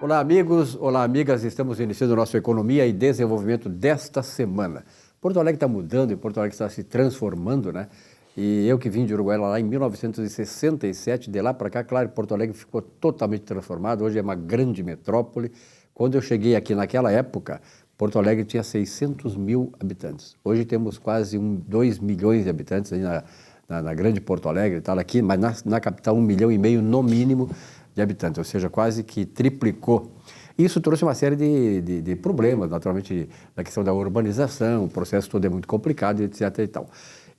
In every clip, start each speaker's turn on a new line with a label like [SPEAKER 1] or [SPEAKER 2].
[SPEAKER 1] Olá, amigos, olá, amigas. Estamos iniciando o nosso Economia e Desenvolvimento desta semana. Porto Alegre está mudando e Porto Alegre está se transformando, né? E eu que vim de Uruguai lá em 1967, de lá para cá, claro, Porto Alegre ficou totalmente transformado. Hoje é uma grande metrópole. Quando eu cheguei aqui naquela época, Porto Alegre tinha 600 mil habitantes. Hoje temos quase 2 milhões de habitantes aí na grande Porto Alegre, tá aqui, mas na capital 1,5 milhão no mínimo de habitantes, ou seja, quase que triplicou. Isso trouxe uma série de problemas, naturalmente, na questão da urbanização, o processo todo é muito complicado, etc. e tal.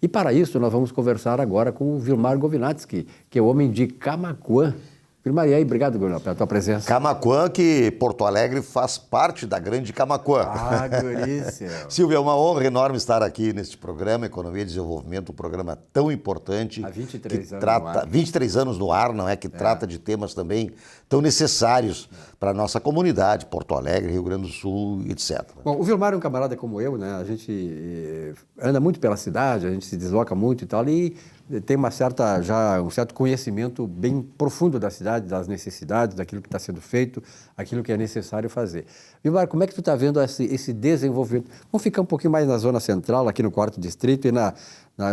[SPEAKER 1] E para isso nós vamos conversar agora com o Vilmar Govinatsky, que é o homem de Camaquã. Vilmar, e aí, obrigado, Vilmar, pela tua presença.
[SPEAKER 2] Camaquã, que Porto Alegre faz parte da grande Camaquã.
[SPEAKER 1] Ah, guríssimo.
[SPEAKER 2] Silvio, é uma honra enorme estar aqui neste programa, Economia e Desenvolvimento, um programa tão importante.
[SPEAKER 1] Há 23 anos
[SPEAKER 2] trata,
[SPEAKER 1] no ar.
[SPEAKER 2] 23 anos no ar, não é? Que trata de temas também tão necessários para a nossa comunidade, Porto Alegre, Rio Grande do Sul, etc.
[SPEAKER 1] Bom, o Vilmar é um camarada como eu, né? A gente anda muito pela cidade, a gente se desloca muito e tal, e tem um certo conhecimento bem profundo da cidade, das necessidades, daquilo que está sendo feito, aquilo que é necessário fazer. Vilmar, como é que tu está vendo esse desenvolvimento? Vamos ficar um pouquinho mais na zona central, aqui no 4º Distrito e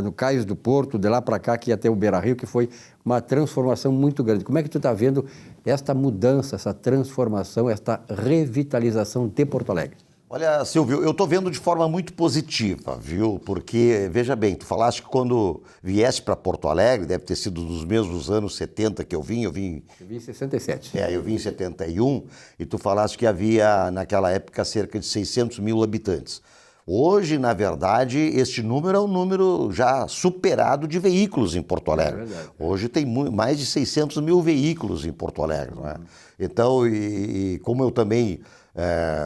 [SPEAKER 1] no Cais do Porto, de lá para cá, que ia até o Beira-Rio, que foi uma transformação muito grande. Como é que tu está vendo esta mudança, essa transformação, esta revitalização de Porto Alegre?
[SPEAKER 2] Olha, Silvio, eu estou vendo de forma muito positiva, viu? Porque, veja bem, tu falaste que quando vieste para Porto Alegre, deve ter sido dos mesmos anos 70 que eu vim
[SPEAKER 1] em 67.
[SPEAKER 2] Eu vim em 71, e tu falaste que havia, naquela época, cerca de 600 mil habitantes. Hoje, na verdade, este número é um número já superado de veículos em Porto Alegre.
[SPEAKER 1] É verdade.
[SPEAKER 2] Hoje tem mais de 600 mil veículos em Porto Alegre, não é? Então, e como eu também...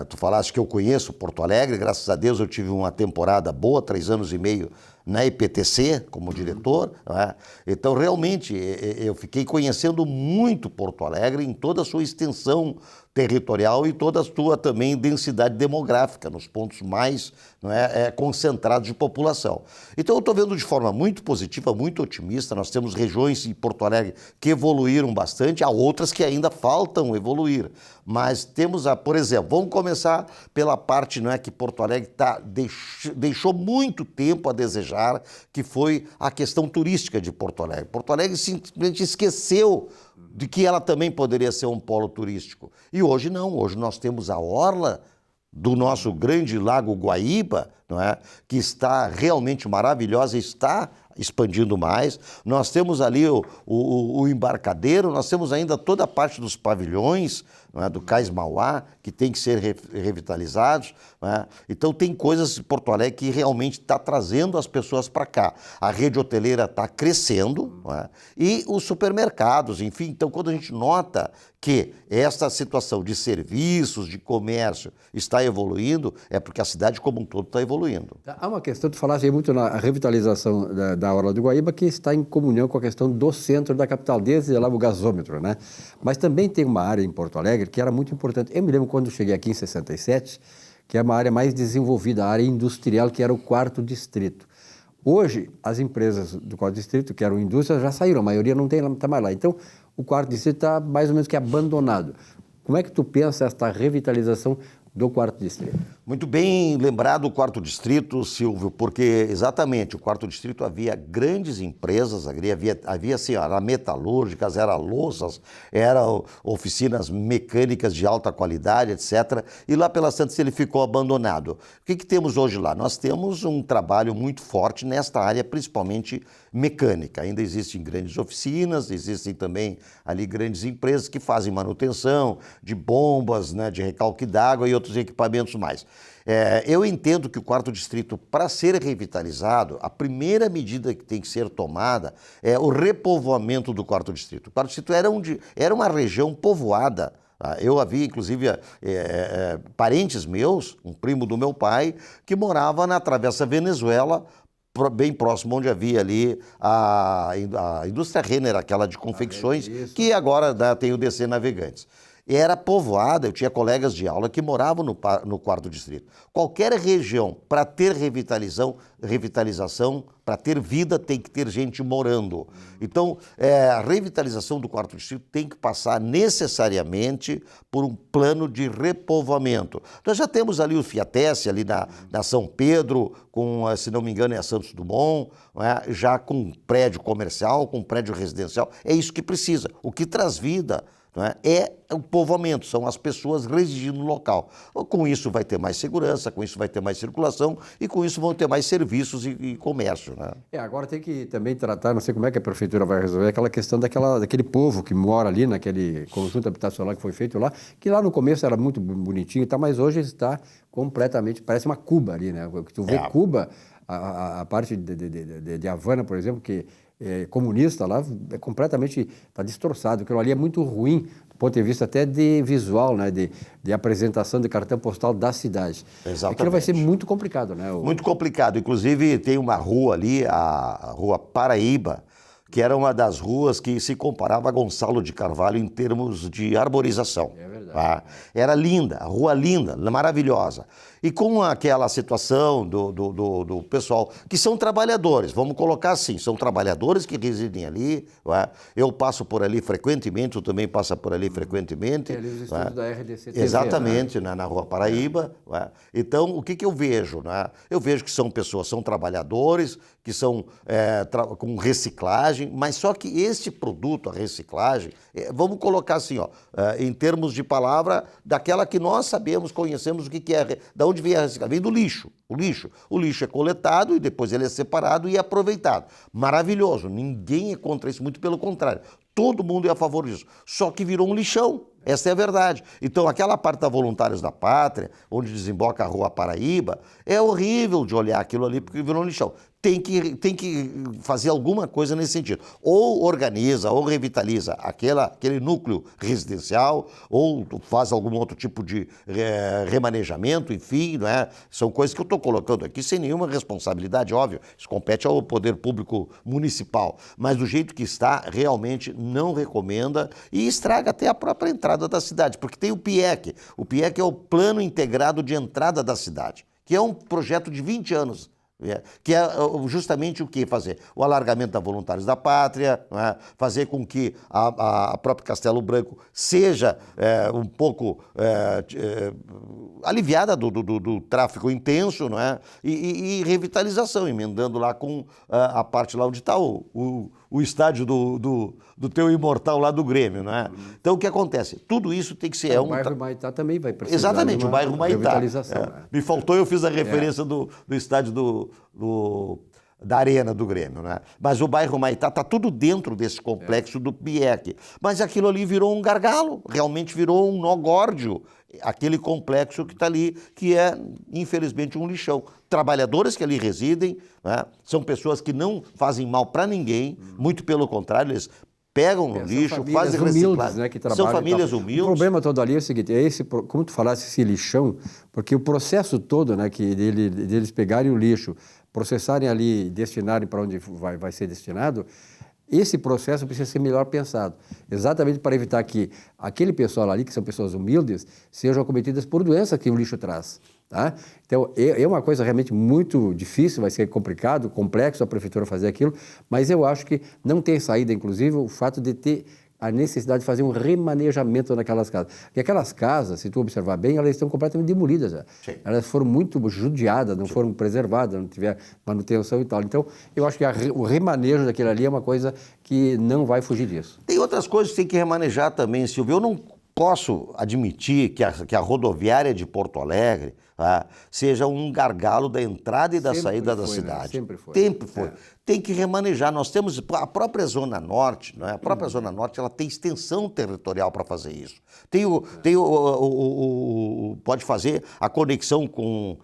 [SPEAKER 2] tu falaste que eu conheço Porto Alegre, graças a Deus eu tive uma temporada boa, 3 anos e meio na EPTC como diretor, né? Então realmente eu fiquei conhecendo muito Porto Alegre em toda a sua extensão territorial e toda a sua também densidade demográfica, nos pontos mais concentrados de população. Então eu estou vendo de forma muito positiva, muito otimista. Nós temos regiões em Porto Alegre que evoluíram bastante, há outras que ainda faltam evoluir. Mas temos, por exemplo, vamos começar pela parte que Porto Alegre deixou muito tempo a desejar, que foi a questão turística de Porto Alegre. Porto Alegre simplesmente esqueceu de que ela também poderia ser um polo turístico. E hoje não, hoje nós temos a orla do nosso grande Lago Guaíba, não é? Que está realmente maravilhosa, está expandindo mais. Nós temos ali o embarcadeiro, nós temos ainda toda a parte dos pavilhões, não é? Do Cais Mauá, que tem que ser revitalizados. Não é? Então tem coisas em Porto Alegre que realmente está trazendo as pessoas para cá. A rede hoteleira está crescendo, não é? E os supermercados, enfim. Então quando a gente nota que essa situação de serviços, de comércio está evoluindo, é porque a cidade como um todo está evoluindo.
[SPEAKER 1] Há uma questão, tu falaste aí muito na revitalização da Orla do Guaíba, que está em comunhão com a questão do centro da capital, desde lá o gasômetro, né? Mas também tem uma área em Porto Alegre que era muito importante. Eu me lembro quando cheguei aqui em 67, que é uma área mais desenvolvida, a área industrial, que era o 4º Distrito. Hoje, as empresas do 4º Distrito, que eram indústrias, já saíram, a maioria não está mais lá. Então, o 4º Distrito está mais ou menos que abandonado. Como é que tu pensa esta revitalização do 4º Distrito?
[SPEAKER 2] Muito bem lembrado o 4º Distrito, Silvio, porque exatamente o 4º Distrito havia grandes empresas, havia assim, era metalúrgicas, era louças, eram oficinas mecânicas de alta qualidade, etc. E lá pela Santos ele ficou abandonado. O que temos hoje lá? Nós temos um trabalho muito forte nesta área, principalmente mecânica. Ainda existem grandes oficinas, existem também ali grandes empresas que fazem manutenção de bombas, né, de recalque d'água e outros equipamentos mais. Eu entendo que o 4º Distrito, para ser revitalizado, a primeira medida que tem que ser tomada é o repovoamento do 4º Distrito. O 4º Distrito era uma região povoada. Eu havia, inclusive, parentes meus, um primo do meu pai, que morava na Travessa Venezuela, bem próximo onde havia ali a indústria Renner, aquela de confecções, que agora tem o DC Navegantes. era povoada, eu tinha colegas de aula que moravam no 4º distrito. Qualquer região, para ter revitalização, para ter vida, tem que ter gente morando. Então, a revitalização do 4º distrito tem que passar necessariamente por um plano de repovoamento. Nós já temos ali o Fiatesse, ali na São Pedro, com, se não me engano, é a Santos Dumont, já com prédio comercial, com prédio residencial. É isso que precisa. O que traz vida é o povoamento, são as pessoas residindo no local. Com isso vai ter mais segurança, com isso vai ter mais circulação e com isso vão ter mais serviços e comércio.
[SPEAKER 1] Agora tem que também tratar, não sei como é que a prefeitura vai resolver, aquela questão daquele povo que mora ali naquele conjunto habitacional que foi feito lá, que lá no começo era muito bonitinho, mas hoje está completamente, parece uma Cuba ali, né? Tu vê Cuba, a parte de Havana, por exemplo, que é comunista lá, é completamente, está destroçado. Aquilo ali é muito ruim, do ponto de vista até de visual, né? de apresentação de cartão postal da cidade.
[SPEAKER 2] Exatamente.
[SPEAKER 1] Aquilo vai ser muito complicado, né?
[SPEAKER 2] Muito complicado. Inclusive, tem uma rua ali, a Rua Paraíba, que era uma das ruas que se comparava a Gonçalo de Carvalho em termos de arborização.
[SPEAKER 1] É verdade.
[SPEAKER 2] Era linda, a rua linda, maravilhosa. E com aquela situação do pessoal, que são trabalhadores, vamos colocar assim, são trabalhadores que residem ali, eu passo por ali frequentemente, tu também passa por ali frequentemente.
[SPEAKER 1] Tem ali os estudos da RDC TV,
[SPEAKER 2] exatamente, na Rua Paraíba. Então, o que eu vejo? Eu vejo que são pessoas, são trabalhadores, que são com reciclagem, mas só que este produto, a reciclagem, vamos colocar assim, em termos de palavra, daquela que nós sabemos, conhecemos o que é, da onde vem a reciclagem? Vem do lixo. O lixo é coletado e depois ele é separado e aproveitado. Maravilhoso, ninguém é contra isso, muito pelo contrário. Todo mundo é a favor disso, só que virou um lixão. Essa é a verdade. Então, aquela parte da Voluntários da Pátria, onde desemboca a Rua Paraíba, é horrível de olhar aquilo ali porque virou um lixão. Tem que fazer alguma coisa nesse sentido. Ou organiza, ou revitaliza aquele núcleo residencial, ou faz algum outro tipo de remanejamento, enfim, São coisas que eu estou colocando aqui sem nenhuma responsabilidade, óbvio. Isso compete ao poder público municipal. Mas do jeito que está, realmente não recomenda e estraga até a própria entrada da cidade, porque tem o PIEC. O PIEC é o Plano Integrado de Entrada da Cidade, que é um projeto de 20 anos. Que é justamente o que fazer? O alargamento da Voluntários da Pátria, fazer com que a própria Castelo Branco seja um pouco aliviada do tráfego intenso, e revitalização, emendando lá com a parte lá onde está o estádio do teu imortal lá do Grêmio. Então o que acontece? Tudo isso tem que ser...
[SPEAKER 1] O bairro Humaitá também vai precisar.
[SPEAKER 2] Exatamente, o bairro Humaitá.
[SPEAKER 1] Revitalização.
[SPEAKER 2] Me faltou, eu fiz a referência do estádio da Arena do Grêmio, Mas o bairro Humaitá está tudo dentro desse complexo do PIEC. Mas aquilo ali virou um gargalo, realmente virou um nó górdio, aquele complexo que está ali, que é, infelizmente, um lixão. Trabalhadores que ali residem, são pessoas que não fazem mal para ninguém, muito pelo contrário, eles pegam no lixo, fazem reciclagem.
[SPEAKER 1] Que trabalham,
[SPEAKER 2] são famílias humildes.
[SPEAKER 1] O problema todo ali é o seguinte, como tu falaste, esse lixão, porque o processo todo, que deles pegarem o lixo, processarem ali e destinarem para onde vai ser destinado, esse processo precisa ser melhor pensado, exatamente para evitar que aquele pessoal ali, que são pessoas humildes, sejam acometidas por doenças que o lixo traz. Então, é uma coisa realmente muito difícil, vai ser complicado, complexo a prefeitura fazer aquilo, mas eu acho que não tem saída, inclusive, o fato de ter a necessidade de fazer um remanejamento naquelas casas. Porque aquelas casas, se tu observar bem, elas estão completamente demolidas já.
[SPEAKER 2] Sim.
[SPEAKER 1] Elas foram muito judiadas, não foram preservadas, não tiver manutenção e tal. Então, eu acho que o remanejo daquilo ali é uma coisa que não vai fugir disso.
[SPEAKER 2] Tem outras coisas que tem que remanejar também, Silvio. Eu não posso admitir que a rodoviária de Porto Alegre seja um gargalo da entrada e da saída da cidade.
[SPEAKER 1] Sempre foi.
[SPEAKER 2] Sempre foi. Tem que remanejar. Nós temos a própria Zona Norte, A própria Zona Norte, ela tem extensão territorial para fazer isso. Pode fazer a conexão com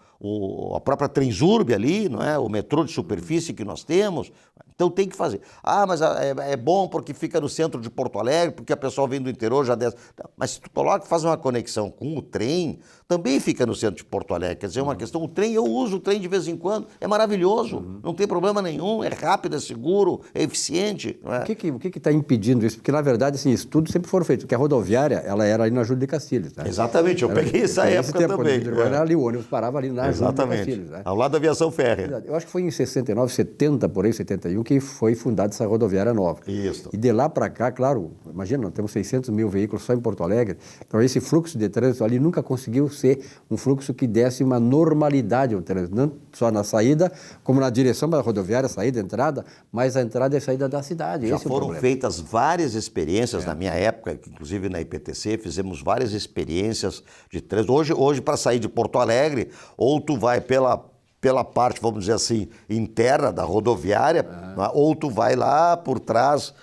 [SPEAKER 2] a própria Transurb ali, O metrô de superfície que nós temos. Então tem que fazer. Ah, mas é bom porque fica no centro de Porto Alegre, porque a pessoa vem do interior já desce. Não, mas se tu coloca, faz uma conexão com o trem, também fica no centro de Porto Alegre. Quer dizer, é uma questão, o trem, eu uso o trem de vez em quando, é maravilhoso, não tem problema nenhum, é rápido, é seguro, é eficiente. Não é?
[SPEAKER 1] O que está impedindo isso? Porque, na verdade, assim, estudos sempre foram feitos, porque a rodoviária, ela era ali na Júlio de Castilhos. Né?
[SPEAKER 2] Exatamente, eu peguei essa época
[SPEAKER 1] tempo,
[SPEAKER 2] também.
[SPEAKER 1] Era ali, o ônibus parava ali na Júlio de
[SPEAKER 2] Exatamente,
[SPEAKER 1] Castilhos. Né?
[SPEAKER 2] ao lado da aviação férrea.
[SPEAKER 1] Eu acho que foi em 69, 70, por aí, 71, que foi fundada essa rodoviária nova.
[SPEAKER 2] Isso.
[SPEAKER 1] E de lá para cá, claro, imagina, nós temos 600 mil veículos só em Porto Alegre, então esse fluxo de trânsito ali nunca conseguiu ser um fluxo que desse uma normalidade ao trânsito, não só na saída, como na direção da rodoviária, saída, entrada, mas a entrada e a saída da cidade.
[SPEAKER 2] Já
[SPEAKER 1] esse
[SPEAKER 2] foram
[SPEAKER 1] é o problema.
[SPEAKER 2] feitas várias experiências na minha época, inclusive na IPTC, fizemos várias experiências de trânsito. Hoje para sair de Porto Alegre, ou tu vai pela parte, vamos dizer assim, interna da rodoviária, ou tu vai lá por trás,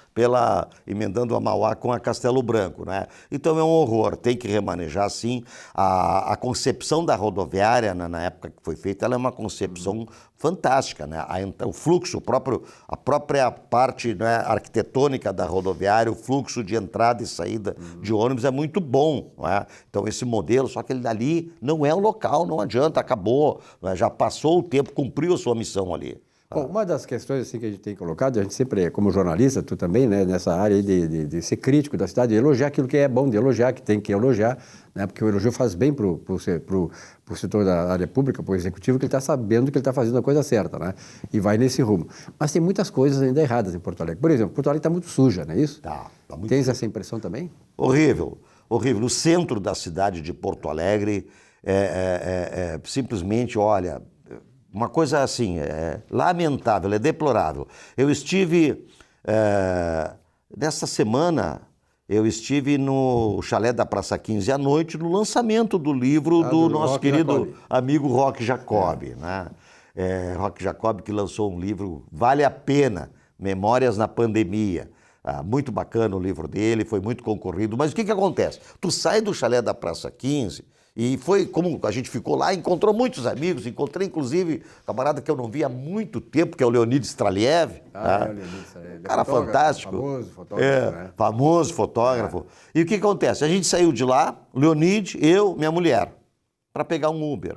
[SPEAKER 2] emendando a Mauá com a Castelo Branco, né? Então é um horror, tem que remanejar sim. A concepção da rodoviária, na época que foi feita, ela é uma concepção fantástica, né? O fluxo, a própria parte, né, arquitetônica da rodoviária, o fluxo de entrada e saída de ônibus é muito bom, não é? Então esse modelo, só que ele dali não é o local, não adianta, acabou, não é? Já passou o tempo, cumpriu a sua missão ali.
[SPEAKER 1] Bom, uma das questões assim, que a gente tem colocado, a gente sempre, como jornalista, tu também, né, nessa área aí de ser crítico da cidade, de elogiar aquilo que é bom de elogiar, que tem que elogiar, né, porque o elogio faz bem para o setor da área pública, para o executivo, que ele está sabendo que ele está fazendo a coisa certa, né, e vai nesse rumo. Mas tem muitas coisas ainda erradas em Porto Alegre. Por exemplo, Porto Alegre está muito suja, não é isso?
[SPEAKER 2] Tá muito
[SPEAKER 1] Tens
[SPEAKER 2] suja.
[SPEAKER 1] essa impressão também?
[SPEAKER 2] Horrível, horrível. O centro da cidade de Porto Alegre simplesmente, olha, uma coisa assim, lamentável, é deplorável. Eu estive, nessa semana, eu estive no chalé da Praça 15 à noite, no lançamento do livro do nosso
[SPEAKER 1] Roque
[SPEAKER 2] querido
[SPEAKER 1] Jacob.
[SPEAKER 2] amigo Roque Jacob, né? Roque Jacob, que lançou um livro, vale a pena, Memórias na Pandemia. Muito bacana o livro dele, foi muito concorrido. Mas o que acontece? Tu sai do chalé da Praça 15 e foi como a gente ficou lá, encontrou muitos amigos, encontrei inclusive um camarada que eu não vi há muito tempo, que é o Leonid Straliev.
[SPEAKER 1] O Leonid Straliev.
[SPEAKER 2] Cara fantástico.
[SPEAKER 1] Famoso fotógrafo, né?
[SPEAKER 2] Famoso fotógrafo. E o que acontece? A gente saiu de lá, Leonid, eu, minha mulher, para pegar um Uber.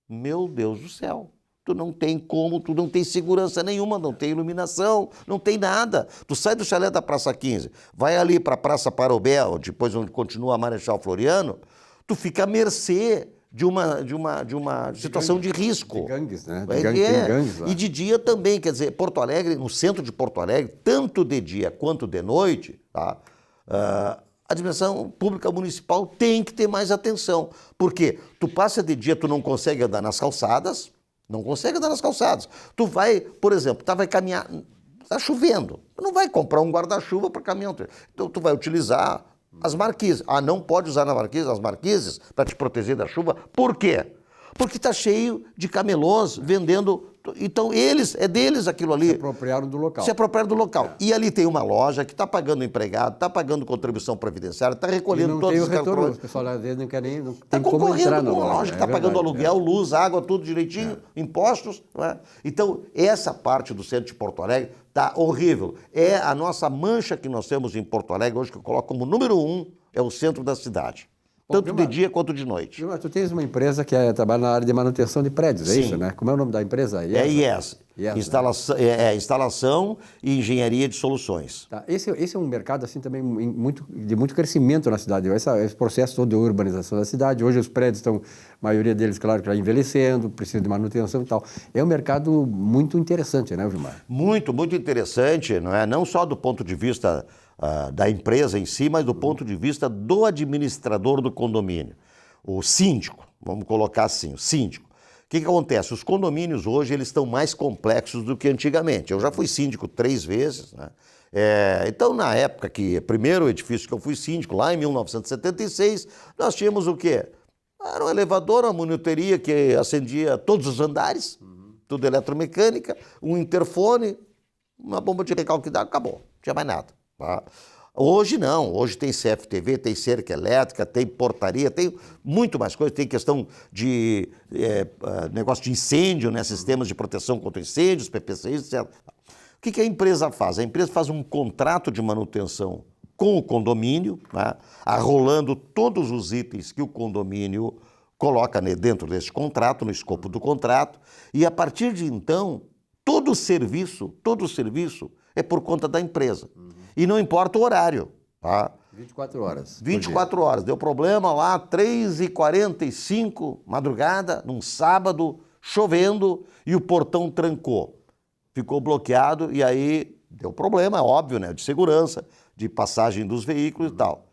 [SPEAKER 2] Meu Deus do céu. Tu não tem como, tu não tem segurança nenhuma, não tem iluminação, não tem nada. Tu sai do chalé da Praça 15, vai ali para a Praça Parobé, depois onde continua a Marechal Floriano, tu fica à mercê de uma situação de risco.
[SPEAKER 1] De gangues, né?
[SPEAKER 2] Tem gangues lá. E de dia também, quer dizer, Porto Alegre, no centro de Porto Alegre, tanto de dia quanto de noite, tá? A administração pública municipal tem que ter mais atenção. Porque tu passa de dia, tu não consegue andar nas calçadas, não consegue andar nas calçadas. Tu vai, por exemplo, vai caminhar, está chovendo, tu não vai comprar um guarda-chuva para caminhar. Então tu vai utilizar as marquises. Não pode usar as marquises para te proteger da chuva. Por quê? Porque está cheio de camelôs vendendo. Então, é deles aquilo ali.
[SPEAKER 1] Se apropriaram do local.
[SPEAKER 2] Se apropriaram do local. E ali tem uma loja que está pagando empregado, está pagando contribuição previdenciária, está recolhendo todos os
[SPEAKER 1] retorno. O pessoal às vezes não quer nem.
[SPEAKER 2] Está concorrendo com uma loja que está pagando aluguel, luz, água, tudo direitinho, impostos. Não é? Então, essa parte do centro de Porto Alegre está horrível. É a nossa mancha que nós temos em Porto Alegre hoje, que eu coloco como número 1, é o centro da cidade. Tanto de dia quanto de noite.
[SPEAKER 1] Tu tens uma empresa que trabalha na área de manutenção de prédios, é isso, né? Como é o nome da empresa?
[SPEAKER 2] IES. Instalação e Engenharia de Soluções.
[SPEAKER 1] Tá. Esse é um mercado assim também de muito crescimento na cidade. Esse processo todo de urbanização da cidade. Hoje os prédios estão, a maioria deles, claro, que está envelhecendo, precisa de manutenção e tal. É um mercado muito interessante, né, Gilmar?
[SPEAKER 2] Muito, muito interessante, não é? Não só do ponto de vista da empresa em si, mas do ponto de vista do administrador do condomínio. O síndico, vamos colocar assim, o síndico. O que acontece? Os condomínios hoje eles estão mais complexos do que antigamente. Eu já fui síndico 3 vezes, né? Então, na época que, primeiro edifício que eu fui síndico, lá em 1976, nós tínhamos o quê? Era um elevador, uma monitoria que acendia todos os andares, tudo eletromecânica, um interfone, uma bomba de recalque d'água, acabou, não tinha mais nada. Tá? Hoje não, hoje tem CFTV, tem cerca elétrica, tem portaria, tem muito mais coisa, tem questão de negócio de incêndio, né, sistemas de proteção contra incêndios, PPCs, etc. que a empresa faz? A empresa faz um contrato de manutenção com o condomínio, né, arrolando todos os itens que o condomínio coloca dentro desse contrato, no escopo do contrato, e a partir de então, todo o serviço é por conta da empresa. E não importa o horário. Tá?
[SPEAKER 1] 24 horas.
[SPEAKER 2] 24 horas. Deu problema lá, 3h45, madrugada, num sábado, chovendo, e o portão trancou. Ficou bloqueado e aí deu problema, óbvio, né? De segurança, de passagem dos veículos e tal.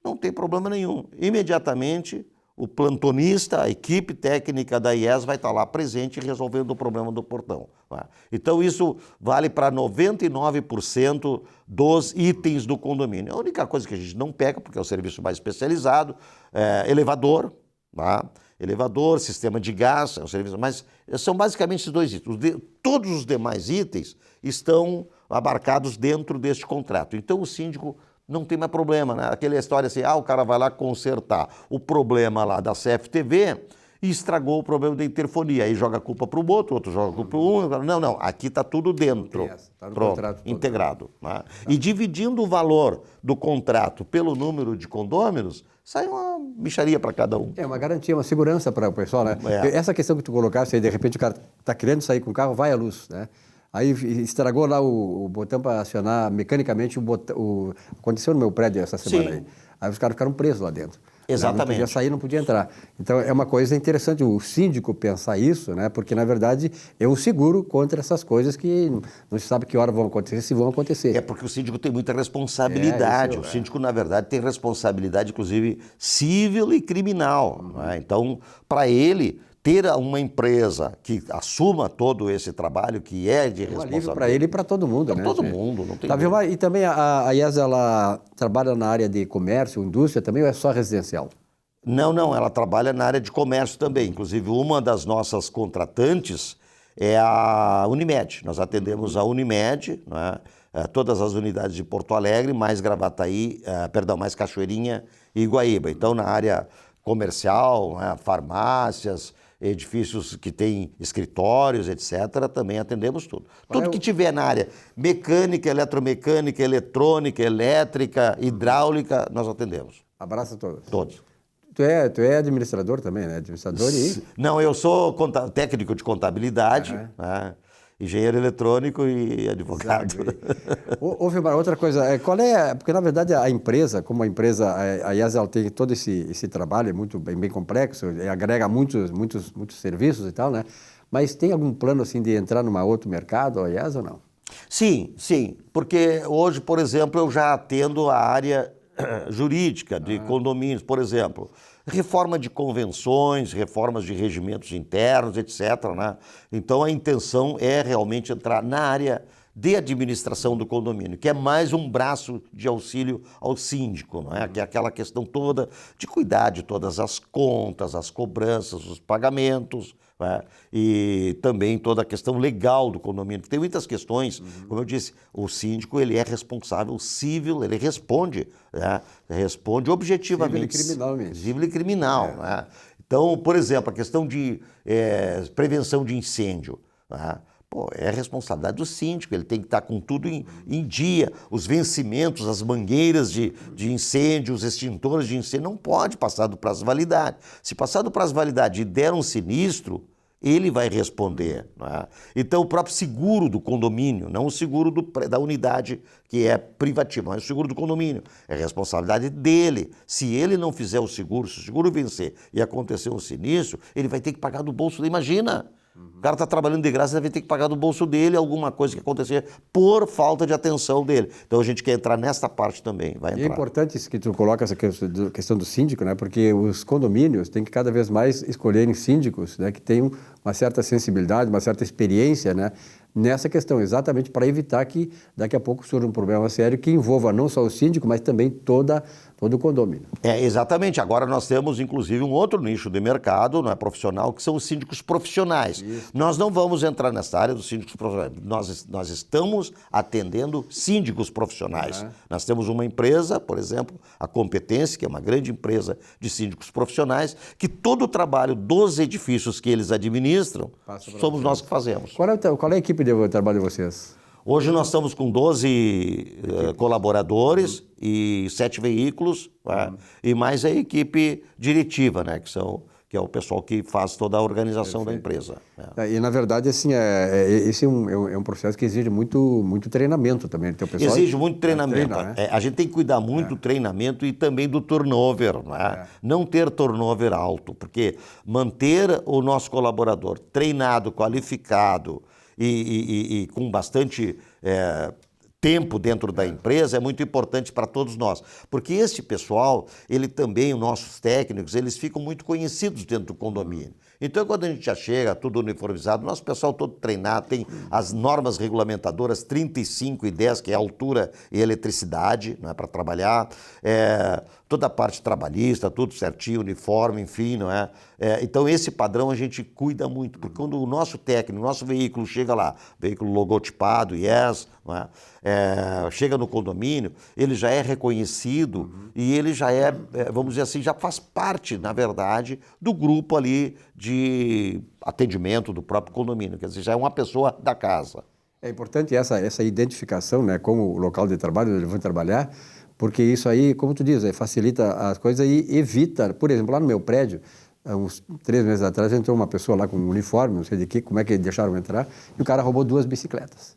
[SPEAKER 2] Não tem problema nenhum. Imediatamente, o plantonista, a equipe técnica da IES vai estar lá presente resolvendo o problema do portão. Tá? Então, isso vale para 99% dos itens do condomínio. A única coisa que a gente não pega, porque é o serviço mais especializado, é elevador, tá? Elevador, sistema de gás, é um serviço, mas são basicamente esses dois itens. Todos os demais itens estão abarcados dentro deste contrato. Então, o síndico não tem mais problema, né? Aquela história assim, o cara vai lá consertar o problema lá da CFTV e estragou o problema da interfonia. Aí joga a culpa para o outro joga a culpa para o um. Não, aqui está tudo dentro. Está no contrato todo, integrado. Né? E dividindo o valor do contrato pelo número de condôminos, sai uma mixaria para cada um.
[SPEAKER 1] É uma garantia, uma segurança para o pessoal, né? Essa questão que tu colocaste aí, de repente o cara está querendo sair com o carro, vai à luz, né? Aí estragou lá o botão para acionar mecanicamente o botão. Aconteceu no meu prédio essa semana aí. Aí os caras ficaram presos lá dentro.
[SPEAKER 2] Exatamente.
[SPEAKER 1] Não podia sair, não podia entrar. Então é uma coisa interessante o síndico pensar isso, né? Porque na verdade é um seguro contra essas coisas que não se sabe que hora vão acontecer, se vão acontecer.
[SPEAKER 2] É porque o síndico tem muita responsabilidade. O síndico, na verdade, tem responsabilidade, inclusive, civil e criminal. Né? Então, para ele ter uma empresa que assuma todo esse trabalho, que é de responsabilidade.
[SPEAKER 1] Um alívio para ele e para todo mundo, né?
[SPEAKER 2] Para todo mundo, não tem
[SPEAKER 1] Vilmar, e também a IES, ela trabalha na área de comércio, indústria também, ou é só residencial?
[SPEAKER 2] Não, ela trabalha na área de comércio também. Inclusive, uma das nossas contratantes é a Unimed. Nós atendemos a Unimed, né? Todas as unidades de Porto Alegre, mais Gravataí, mais Cachoeirinha e Iguaíba. Então, na área comercial, né? Farmácias, edifícios que têm escritórios, etc., também atendemos tudo. Tudo que tiver na área mecânica, eletromecânica, eletrônica, elétrica, hidráulica, nós atendemos.
[SPEAKER 1] Abraça todos.
[SPEAKER 2] Todos.
[SPEAKER 1] Tu é administrador também, né? Administrador e...
[SPEAKER 2] Não, eu sou técnico de contabilidade, né? Engenheiro eletrônico e advogado.
[SPEAKER 1] Ô, Vilmar, outra coisa, porque na verdade a empresa, como a empresa, a IES, ela tem todo esse trabalho, é muito bem complexo, agrega muitos serviços e tal, né? Mas tem algum plano assim de entrar num outro mercado, a IES, ou não?
[SPEAKER 2] Sim, porque hoje, por exemplo, eu já atendo a área jurídica de condomínios, por exemplo. Reforma de convenções, reformas de regimentos internos, etc. Né? Então, a intenção é realmente entrar na área de administração do condomínio, que é mais um braço de auxílio ao síndico, não é? Que é aquela questão toda de cuidar de todas as contas, as cobranças, os pagamentos, né? E também toda a questão legal do condomínio. Tem muitas questões, como eu disse, o síndico ele é responsável civil, ele responde, né? Responde objetivamente. Civil e criminal. Né? Então, por exemplo, a questão de prevenção de incêndio, né? É responsabilidade do síndico, ele tem que estar com tudo em dia. Os vencimentos, as mangueiras de incêndio, os extintores de incêndio, não pode passar do prazo de validade. Se passar do prazo de validade e der um sinistro, ele vai responder. Não é? Então, o próprio seguro do condomínio, não o seguro da unidade que é privativa, mas o seguro do condomínio, é responsabilidade dele. Se ele não fizer o seguro, se o seguro vencer e acontecer um sinistro, ele vai ter que pagar do bolso dele. Imagina! O cara está trabalhando de graça, ele vai ter que pagar do bolso dele alguma coisa que acontecer por falta de atenção dele. Então a gente quer entrar nessa parte também, vai entrar.
[SPEAKER 1] E é importante isso que tu coloca, essa questão do síndico, né? Porque os condomínios têm que cada vez mais escolherem síndicos, né? Que tenham uma certa sensibilidade, uma certa experiência, né? Nessa questão, exatamente para evitar que daqui a pouco surja um problema sério que envolva não só o síndico, mas também todo o condomínio.
[SPEAKER 2] Exatamente. Agora nós temos, inclusive, um outro nicho de mercado, não é profissional, que são os síndicos profissionais. Isso. Nós não vamos entrar nessa área dos síndicos profissionais. Nós estamos atendendo síndicos profissionais. Nós temos uma empresa, por exemplo, a Competência, que é uma grande empresa de síndicos profissionais, que todo o trabalho dos edifícios que eles administram, somos nós que fazemos.
[SPEAKER 1] Qual é a equipe de trabalho de vocês?
[SPEAKER 2] Hoje nós estamos com 12 colaboradores e 7 veículos, né? E mais a equipe diretiva, né? Que é o pessoal que faz toda a organização da empresa. Né?
[SPEAKER 1] E, na verdade, assim, esse é um processo que exige muito treinamento também. Então, o pessoal
[SPEAKER 2] exige muito treinamento.
[SPEAKER 1] Treina, né?
[SPEAKER 2] A gente tem que cuidar muito do treinamento e também do turnover. Né? Não ter turnover alto, porque manter o nosso colaborador treinado, qualificado e com bastante tempo dentro da empresa é muito importante para todos nós, porque esse pessoal, ele também, os nossos técnicos, eles ficam muito conhecidos dentro do condomínio. Então, quando a gente já chega, tudo uniformizado, nosso pessoal todo treinado, tem as normas regulamentadoras 35 e 10, que é a altura e eletricidade, não é, para trabalhar, toda a parte trabalhista, tudo certinho, uniforme, enfim, não é? Então, esse padrão a gente cuida muito, porque quando o nosso técnico, o nosso veículo chega lá, veículo logotipado, yes, não é? Chega no condomínio, ele já é reconhecido e ele já vamos dizer assim, já faz parte, na verdade, do grupo ali de atendimento do próprio condomínio, quer dizer, já é uma pessoa da casa.
[SPEAKER 1] É importante essa identificação, né, com o local de trabalho onde eles vão trabalhar, porque isso aí, como tu diz, facilita as coisas e evita, por exemplo, lá no meu prédio, há uns 3 meses atrás, entrou uma pessoa lá com um uniforme, não sei de que, como é que deixaram entrar, e o cara roubou 2 bicicletas.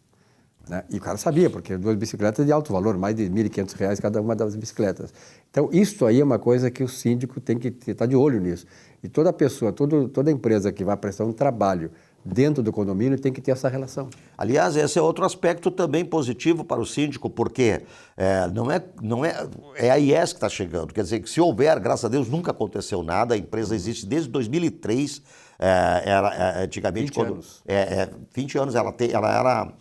[SPEAKER 1] Né? E o cara sabia, porque 2 bicicletas de alto valor, mais de R$ 1.500 cada uma das bicicletas. Então, isso aí é uma coisa que o síndico tem que estar de olho nisso. E toda pessoa, toda empresa que vai prestar um trabalho dentro do condomínio tem que ter essa relação.
[SPEAKER 2] Aliás, esse é outro aspecto também positivo para o síndico, porque é a IES que está chegando. Quer dizer, que se houver, graças a Deus, nunca aconteceu nada, a empresa existe desde 2003, antigamente...
[SPEAKER 1] 20 anos.
[SPEAKER 2] 20 anos, ela era...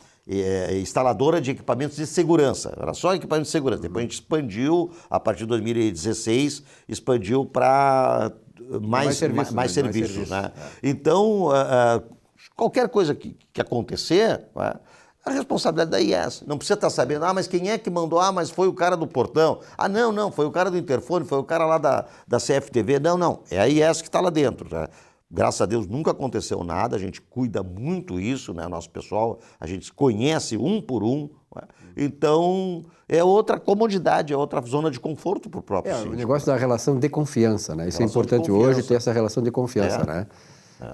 [SPEAKER 2] instaladora de equipamentos de segurança, era só equipamentos de segurança. Depois a gente expandiu, a partir de 2016, expandiu para mais serviços. Né? Então, qualquer coisa que acontecer, né, a responsabilidade da IES. Não precisa estar sabendo, mas quem é que mandou? Mas foi o cara do portão. Não, foi o cara do interfone, foi o cara lá da CFTV. Não, é a IES que está lá dentro. Né? Graças a Deus nunca aconteceu nada, a gente cuida muito isso, né? Nosso pessoal, a gente conhece um por um, né? Então é outra comodidade, é outra zona de conforto para o próprio síndico.
[SPEAKER 1] O negócio da relação de confiança, né? Isso é importante hoje, ter essa relação de confiança, né?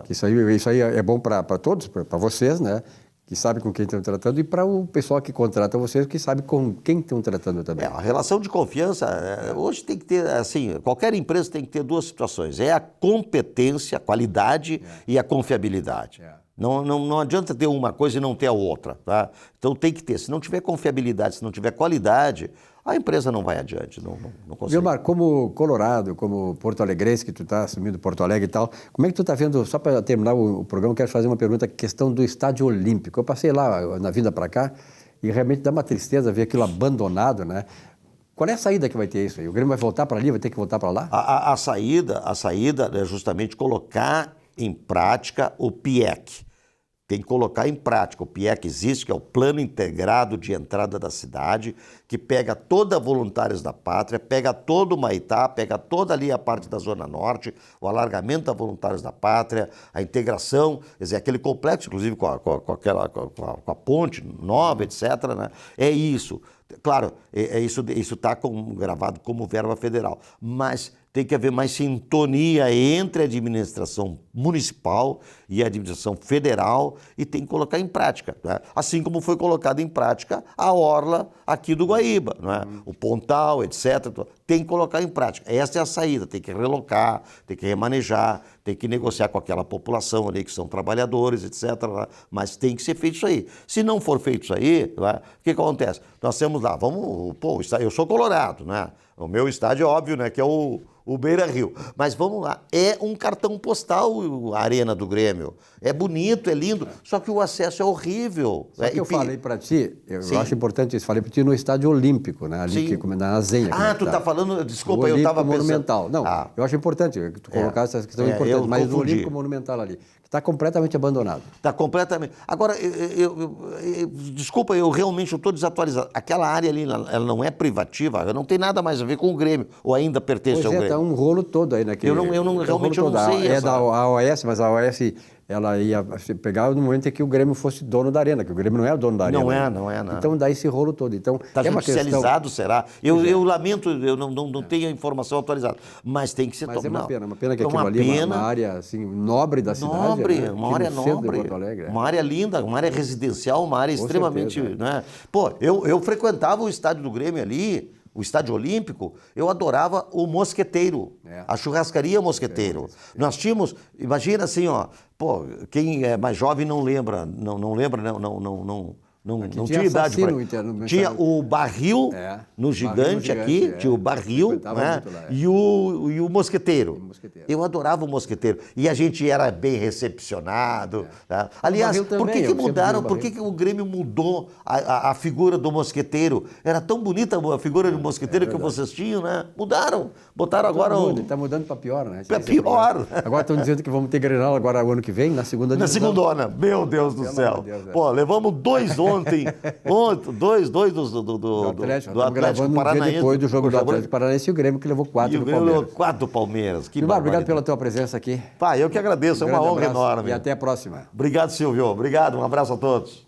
[SPEAKER 1] Isso aí é bom para todos, para vocês, né? Que sabe com quem estão tratando, e para o pessoal que contrata vocês, que sabe com quem estão tratando também.
[SPEAKER 2] A relação de confiança, hoje tem que ter, assim, qualquer empresa tem que ter 2 situações. É a competência, a qualidade e a confiabilidade. Não adianta ter uma coisa e não ter a outra, tá? Então tem que ter. Se não tiver confiabilidade, se não tiver qualidade, a empresa não vai adiante, não consegue.
[SPEAKER 1] Vilmar, como colorado, como porto-alegrense, que tu está assumindo Porto Alegre e tal, como é que tu está vendo, só para terminar o programa, eu quero fazer uma pergunta, questão do estádio olímpico. Eu passei lá na vinda para cá e realmente dá uma tristeza ver aquilo abandonado, né? Qual é a saída que vai ter isso aí? O Grêmio vai voltar para ali, vai ter que voltar para lá?
[SPEAKER 2] A saída é justamente colocar em prática o PIEC. Tem que colocar em prática. O PIEC existe, que é o Plano Integrado de Entrada da Cidade, que pega toda a Voluntários da Pátria, pega todo o Maitá, pega toda ali a parte da Zona Norte, o alargamento da Voluntários da Pátria, a integração, quer dizer, aquele complexo, inclusive com a ponte nova, etc. Né? É isso. Claro, isso está gravado como verba federal, mas tem que haver mais sintonia entre a administração municipal e a administração federal e tem que colocar em prática. Né? Assim como foi colocada em prática a orla aqui do Guaíba, né? O Pontal, etc. Tem que colocar em prática. Essa é a saída, tem que relocar, tem que remanejar, tem que negociar com aquela população ali que são trabalhadores, etc. Mas tem que ser feito isso aí. Se não for feito isso aí, né? O que acontece? Nós temos lá, eu sou colorado, né? O meu estádio é óbvio, né? Que é o Beira-Rio. Mas vamos lá, é um cartão postal a Arena do Grêmio. É bonito, é lindo, só que o acesso é horrível.
[SPEAKER 1] Só que eu falei para ti, eu acho importante isso, falei para ti no Estádio Olímpico, né? Ali na Zenha.
[SPEAKER 2] Tu está falando, desculpa, eu estava pensando...
[SPEAKER 1] Monumental. Não, eu acho importante tu colocar essa questão importante, mas o Olímpico Monumental ali, que está completamente abandonado.
[SPEAKER 2] Está completamente... Agora, desculpa, eu realmente estou desatualizado. Aquela área ali, ela não é privativa, não tem nada mais a ver com o Grêmio, ou ainda pertence ao Grêmio.
[SPEAKER 1] Está um rolo todo aí, né?
[SPEAKER 2] Eu realmente não sei.
[SPEAKER 1] É da AOS, mas a AOS ela ia se pegar no momento em que o Grêmio fosse dono da Arena, que o Grêmio não é o dono da Arena.
[SPEAKER 2] Não é.
[SPEAKER 1] Então dá esse rolo todo. Então,
[SPEAKER 2] Está
[SPEAKER 1] é uma
[SPEAKER 2] judicializado,
[SPEAKER 1] questão...
[SPEAKER 2] será? Eu lamento, eu não tenho a informação atualizada, mas tem que ser
[SPEAKER 1] Mas é
[SPEAKER 2] tomado.
[SPEAKER 1] uma pena que aquilo ali é uma área assim, nobre da cidade.
[SPEAKER 2] Nobre,
[SPEAKER 1] né?
[SPEAKER 2] uma área
[SPEAKER 1] Aqui no centro de
[SPEAKER 2] nobre,
[SPEAKER 1] Porto Alegre.
[SPEAKER 2] uma área linda, uma área residencial, uma área
[SPEAKER 1] Com
[SPEAKER 2] extremamente...
[SPEAKER 1] certeza,
[SPEAKER 2] né? Pô, eu frequentava o estádio do Grêmio ali, o estádio olímpico, eu adorava o Mosqueteiro, a churrascaria Mosqueteiro. Nós tínhamos, imagina assim, ó, pô, quem é mais jovem não lembra, não tinha idade para... Tinha o barril no gigante aqui, tinha o barril, né? E o mosqueteiro. Eu adorava o mosqueteiro. E a gente era bem recepcionado. Tá? Aliás, por que mudaram? Por que o Grêmio mudou a figura do mosqueteiro? Era tão bonita a figura do mosqueteiro que vocês tinham, né? Mudaram. Botaram agora o...
[SPEAKER 1] Está mudando para pior, né?
[SPEAKER 2] Para pior.
[SPEAKER 1] Agora estão dizendo que vamos ter Grenal agora o ano que vem, na segunda divisão.
[SPEAKER 2] Na segundona. Meu Deus do céu. Pô, levamos 2 ontem, dois do Atlético Paranaense.
[SPEAKER 1] Um dia depois do jogo do Atlético Paranaense e o Grêmio que levou 4 do Palmeiras.
[SPEAKER 2] E o Grêmio levou 4 do Palmeiras.
[SPEAKER 1] Gilmar, obrigado pela tua presença aqui.
[SPEAKER 2] Pai, eu que agradeço, é uma honra enorme.
[SPEAKER 1] E até a próxima.
[SPEAKER 2] Obrigado, Silvio. Obrigado, um abraço a todos.